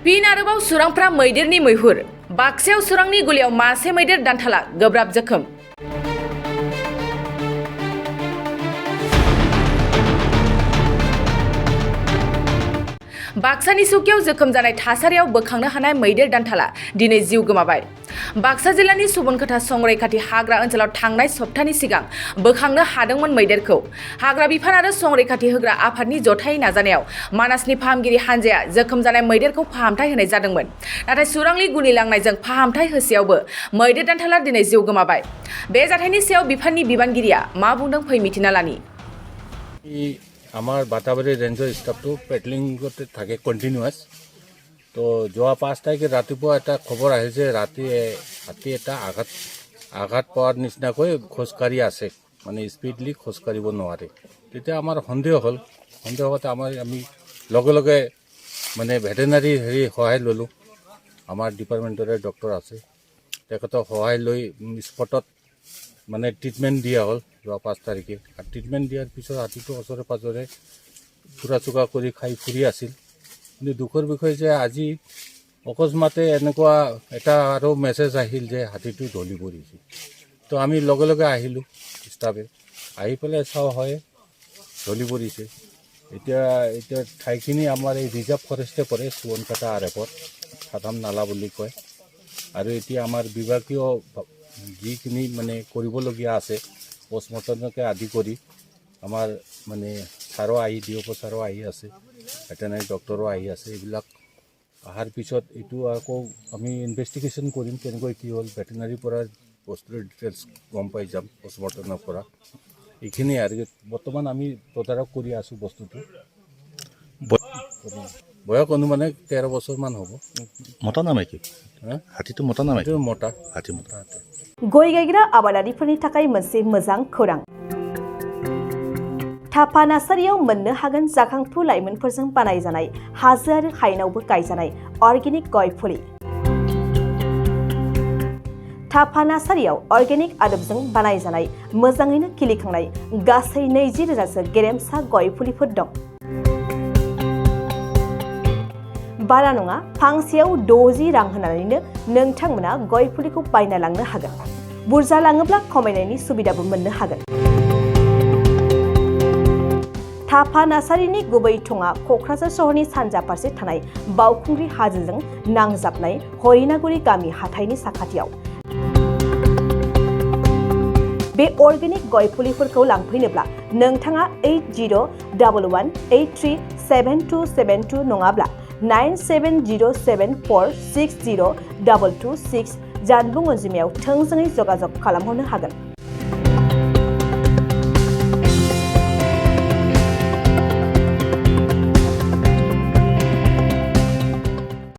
Fin आरोबाव सुरांफ्रा मैदेरनि मैहुर बाक्सायाव सुरांनि गुलियाव मासे मैदेर दान्थाला गोब्राब जोखोम। बाक्सानि सुकियाव जोखोम जानाय थासारियाव बोखांनो हानाय मैदेर दान्थाला दिनै जिउ गोमाबाय। बाक्सा जिल्लानि सुबुनखाथा संरैखाथि हाग्रा ओनसोलाव थांनाय सप्तानि सिगां बोखांनो हादोंमोन मैदेरखौ। हाग्रा बिफान आरो संरैखाथि होग्रा आफादनि जथायै नाजानायाव मानासनि फाहामगिरि हानजाया जोखोम जानाय मैदेरखौ फाहामथाय होनाय जादोंमोन। नाथाय सुरांनि गुलि लांनायजों फाहामथाय होसेयावबो मैदेर दान्थाला दिनै जिउ गोमाबाय। बे जाथायनि सायाव बिफाननि बिबानगिरिया मा बुंदों फै मिथिना लानि। আমাৰ বাটাবাৰী ৰেঞ্জৰ ষ্টাফটো পেট্ৰলিঙতে থাকে কণ্টিনিউৱাছ। তো যোৱা 5 তাৰিখে ৰাতিপুৱা এটা খবৰ আহিছে হাতী এটা আঘাত পোৱাৰ নিচিনাকৈ খোজকাঢ়ি আছে, মানে স্পীডলি খোজকাঢ়িব নোৱাৰে। তেতিয়া আমাৰ সন্দেহ হওঁতে আমি লগে লগে মানে ভেটেনাৰী সহায় ল'লোঁ। আমাৰ ডিপাৰ্টমেণ্টৰে ডক্টৰ আছে, তেখেতৰ সহায় লৈ স্পটত মানে ট্ৰিটমেণ্ট দিয়া হ'ল যোৱা 5 তাৰিখে। আৰু ট্ৰিটমেণ্ট দিয়াৰ পিছত হাতীটো ওচৰে পাঁজৰে ফুৰা চুকা কৰি খাই ফুৰি আছিল। কিন্তু দুখৰ বিষয় যে আজি অকস্মাতে এনেকুৱা এটা আৰু মেছেজ আহিল যে হাতীটো ঢলি পৰিছে। তো আমি লগে লগে আহিলোঁ ষ্টাফে, আহি পেলাই চাওঁ হয় ঢলি পৰিছে। এতিয়া ঠাইখিনি আমাৰ এই ৰিজাৰ্ভ ফৰেষ্টে পৰে, সুবনকাটা আৰএফত সাধাৰণ নালা বুলি কয়। আৰু এতিয়া আমাৰ বিভাগীয় যিখিনি মানে কৰিবলগীয়া আছে পষ্টমৰ্টমকে আদি কৰি আমাৰ মানে ছাৰো আহি ডিঅ'প ছাৰো আহি আছে, ভেটেনাৰী ডক্টৰো আহি আছে। এইবিলাক অহাৰ পিছত এইটো আকৌ আমি ইনভেষ্টিগেশ্যন কৰিম কেনেকৈ কি হ'ল। ভেটেনাৰীৰ পৰা বস্তুৰ ডিটেইলছ গম পাই যাম পষ্টমৰ্টমৰ পৰা। এইখিনিয়ে আৰু বৰ্তমান আমি তদাৰক কৰি আছোঁ বস্তুটো। বয়স অনুমানে 13 বছৰমান হ'ব। মতা না মাইকী? হাতীটো মতা না মাইকী? মতা। হাতী মতা। गय गायग्रा आबादारिफोरनि थाखाय मोनसे मोजां खौरां। थापा नार्सारियाव मोननो हागोन जाखांफु लाइमोनफोरजों बानायजानाय हाजो आरो हायेनावबो गायजानाय अर्गेनिक गय फुलि। थापा नार्सारियाव अर्गेनिक आदबजों बानायजानाय मोजाङैनो खिलिखांनाय गासै 20,000सो गेरेमसा गय फुलिफोर दं। बारा नङा, फांसेयाव 60 रां होनानैनो नोंथांमोना गय फुलिखौ बायना लांनो हागोन। बुरजा लाङोब्ला खमायनायनि सुबिदाबो मोननो हागोन। थापा नार्सारिनि गुबै थङा क'क्राझार सहरनि सानजा फारसे थानाय बावखुंग्रि हाजोजों नांजाबनाय हरिनागुरि गामि हाथाइनि साखाथियाव। बे अर्गेनिक गय फुलिफोरखौ लांफैनोब्ला नोंथाङा 8011837272 नङाब्ला 9707460226 जानबुं अनजिमायाव थोंजोङै जगाजग खालामहरनो हागोन।